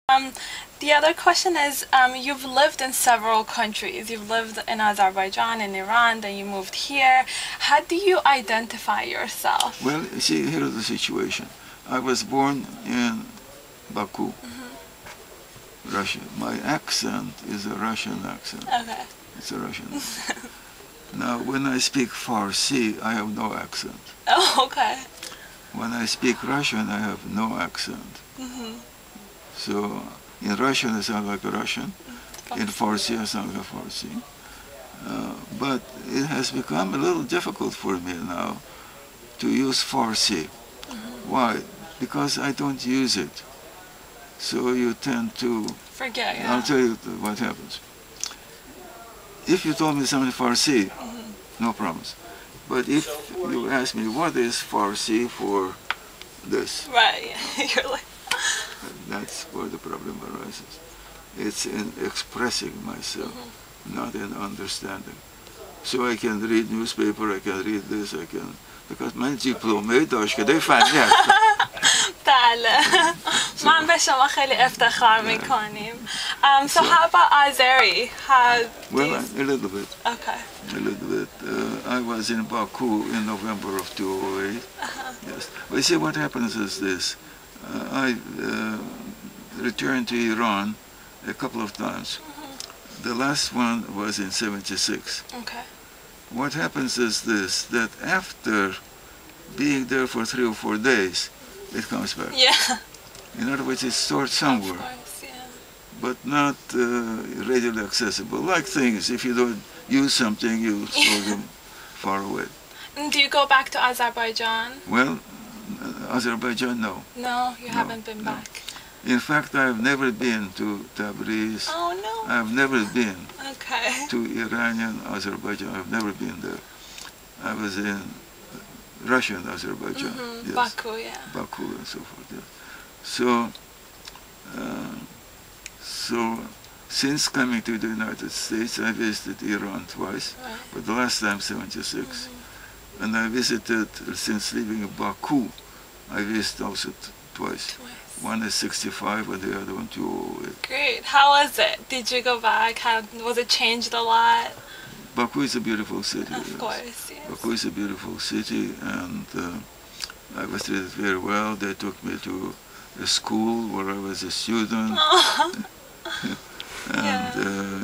The other question is, you've lived in several countries. You've lived in Azerbaijan, in Iran, then you moved here. How do you identify yourself? Well, you see, here's the situation. I was born in Baku, Russia. My accent is a Russian accent. Okay. It's a Russian accent. Now, when I speak Farsi, I have no accent. Oh, okay. When I speak Russian, I have no accent. So, in Russian, I sound like a Russian. In Farsi, I sound like a Farsi. But it has become a little difficult for me now to use Farsi. Why? Because I don't use it. So you tend to Forget, yeah. I'll tell you what happens. If you told me something Farsi, no problems. But if you ask me, what is Farsi for this? Right. You're like... That's where the problem arises. It's in expressing myself, not in understanding. So I can read newspaper, I can read this, I can... Because من دیپلمه دانشکده فنی هستم. بله. من به شما خیلی افتخار میکنیم. So how about Azeri? Well, a little bit. Okay. A little bit. I was in Baku in November of 2008. Yes. But see, what happens is this. I returned to Iran a couple of times. The last one was in '76. Okay. What happens is this, that after being there for 3 or 4 days, it comes back. Yeah. In other words, it's stored somewhere, Of course, yeah. but not readily accessible. Like things, if you don't use something, you store them far away. And do you go back to Azerbaijan? Well, Azerbaijan, no. No, you haven't been back. In fact, I've never been to Tabriz. Oh, no. I've never been Okay. to Iranian Azerbaijan. I've never been there. I was in Russian Azerbaijan. Yes. Baku, yeah. Baku and so forth. Yeah. So since coming to the United States, I visited Iran twice, Right. but the last time '76, and I visited since leaving Baku. I visited also twice. One is '65, and the other one 2008. Great. How was it? Did you go back? Was it changed a lot? Baku is a beautiful city. Of yes. course, yes. Baku is a beautiful city, and I was treated very well. They took me to a school where I was a student, and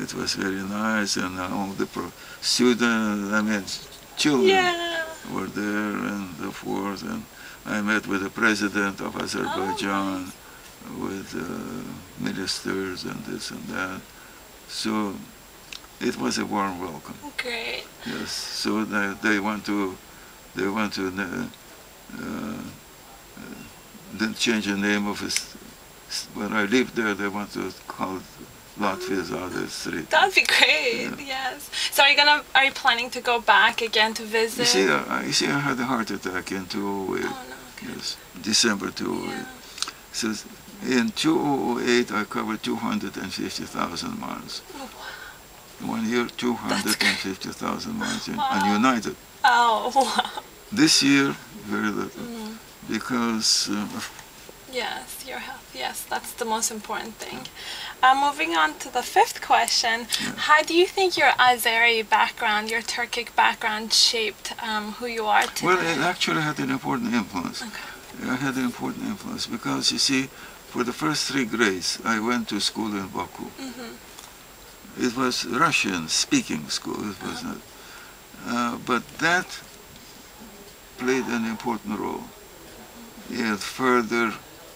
it was very nice. And all the students, children were there, and so forth. And I met with the president of Azerbaijan, with ministers and this and that. So it was a warm welcome. Great. Yes. So they want to then change the name of it. When I lived there, they want to call it Lotfi Zadeh Street. That'd be great. Yes. So are you planning to go back again to visit? You see, I had a heart attack in 2008. Oh, no. Okay. Yes, December 2008. Yeah. So in 2008, I covered 250,000 miles. Oh, wow. 1 year, 250,000 miles on United. Oh, wow. This year, very little, because Yes, your health. Yes, that's the most important thing. Moving on to the 5th question, how do you think your Azeri background, your Turkic background shaped who you are today? Well, it actually had an important influence. Okay. It had an important influence because, you see, for the first 3 grades, I went to school in Baku. It was Russian-speaking school. It was not, but that played an important role in further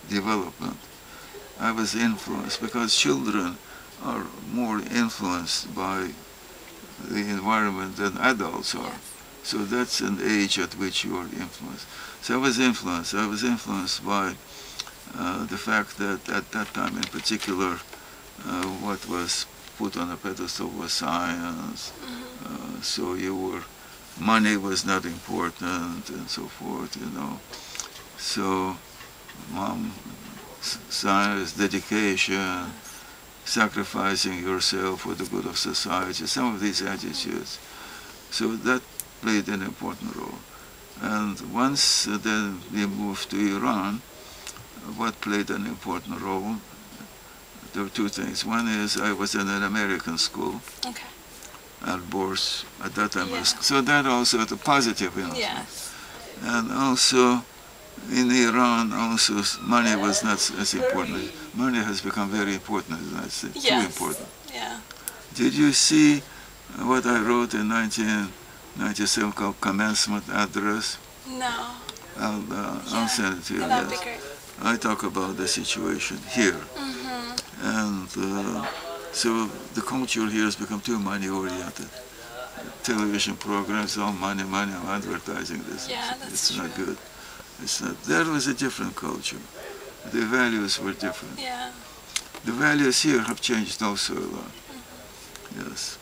development. I was influenced because children are more influenced by the environment than adults are. Yes. So that's an age at which you are influenced. So I was influenced. I was influenced by the fact that at that time in particular, what was put on a pedestal was science. So money was not important and so forth, you know. So science, dedication, sacrificing yourself for the good of society, some of these attitudes. So that played an important role. And once then we moved to Iran, what played an important role there were two things. One is I was in an American school. Okay. At Bourse, at that time. So that also had a positive influence. Yes. And also, in Iran, also money was not as important. Money has become very important in the United States. Yes. Too important. Yeah. Did you see what I wrote in 1997 called Commencement Address? No. I'll send it to you. That'd be great. I talk about the situation here. And so the culture here has become too money-oriented. Television programs, all money, advertising this. Yeah, that's true. Not good. It's not. That was a different culture. The values were different. Yeah. The values here have changed also a lot. Yes.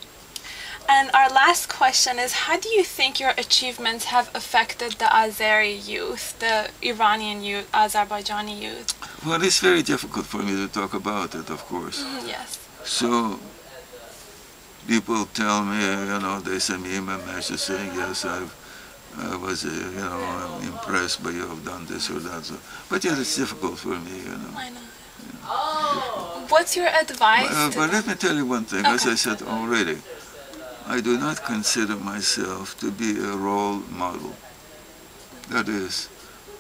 And our last question is, how do you think your achievements have affected the Azeri youth, the Iranian youth, Azerbaijani youth? Well, it's very difficult for me to talk about it, of course. Yes. So people tell me, they send me email messages saying, yes, I was, I'm impressed by you have done this or that. So, but yet it's difficult for me, I know. What's your advice? But let me tell you one thing, Okay. as I said already, I do not consider myself to be a role model. That is,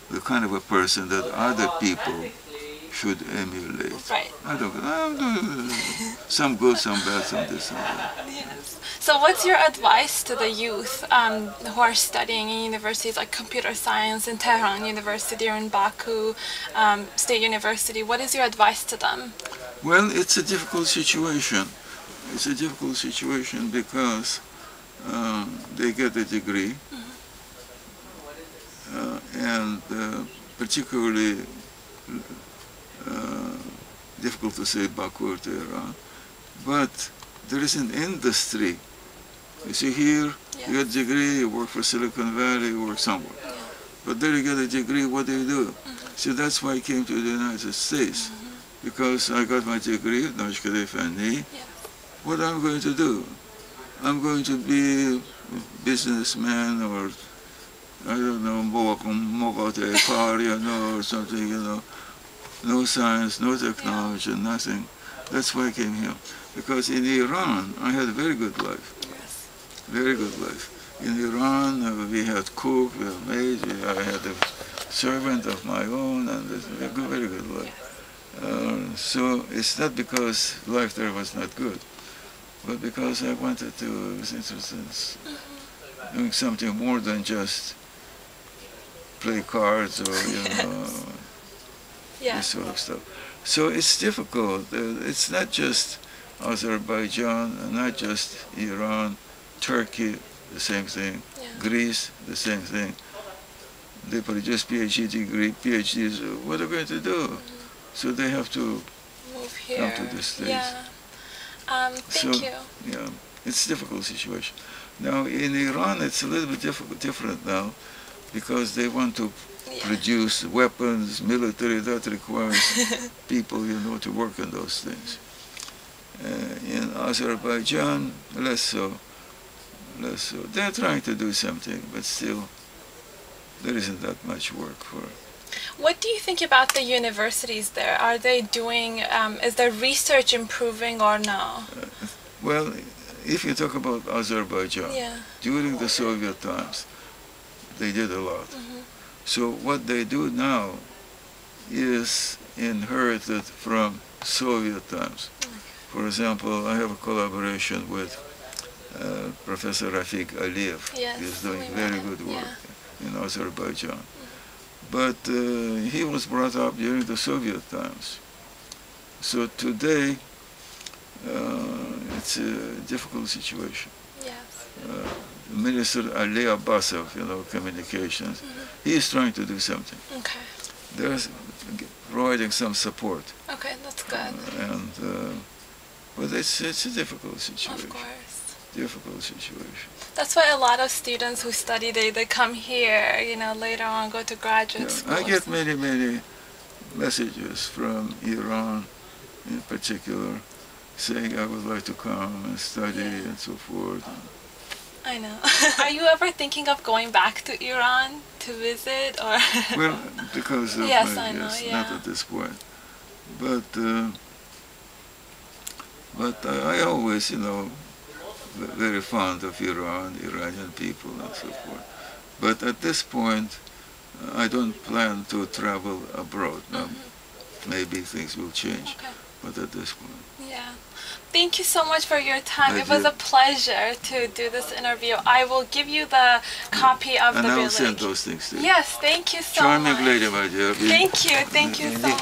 the kind of a person that other people should emulate. Right. I don't some good, some bad, some this, some that. Yes. So what's your advice to the youth who are studying in universities like computer science in Tehran University or in Baku State University? What is your advice to them? Well, it's a difficult situation. It's a difficult situation because they get a degree, and particularly difficult to say Baku or Tehran, but there is an industry. You see here, you get a degree, you work for Silicon Valley, you work somewhere. But there you get a degree, what do you do? So that's why I came to the United States, because I got my degree, what I'm going to do? I'm going to be a businessman or, I don't know, or something, no science, no technology, nothing. That's why I came here. Because in Iran, I had a very good life. Yes. Very good life. In Iran, we had cook, we had maid, I had a servant of my own, and a very good life. So it's not because life there was not good, but because I wanted to, I was interested in doing something more than just play cards or, this sort of stuff. So it's difficult. It's not just Azerbaijan, not just Iran, Turkey, the same thing, Greece, the same thing. They produce PhDs. What are they going to do? So they have to move here. Come to the States. Yeah. Thank you. Yeah, it's a difficult situation. Now in Iran, it's a little bit different now, because they want to produce weapons, military, that requires people, to work on those things. In Azerbaijan, less so. They're trying to do something, but still, there isn't that much work for it. What do you think about the universities there? Are they doing, is their research improving or no? Well, if you talk about Azerbaijan, during the Soviet times, they did a lot. So what they do now is inherited from Soviet times. For example, I have a collaboration with Professor Rafiq Aliyev. He's doing very good work in Azerbaijan. But he was brought up during the Soviet times. So today, it's a difficult situation. Minister Ali Abbasov, communications, he is trying to do something. Okay. They're providing some support. Okay, that's good. But it's a difficult situation. Of course. Difficult situation. That's why a lot of students who study, they come here, later on go to graduate school. I get many messages from Iran in particular, saying I would like to come and study and so forth. I know. Are you ever thinking of going back to Iran to visit, or? Well, because of I know, not at this point. But But I always, you know, very fond of Iran, Iranian people, and so forth. But at this point, I don't plan to travel abroad. Now, maybe things will change, but at this point. Yeah. Thank you so much for your time. It Thank was you. a pleasure to do this interview. I will give you the copy of And the I will Birlik. send those things to you. Yes, thank you so Charming much. lady, my dear. Thank you so much.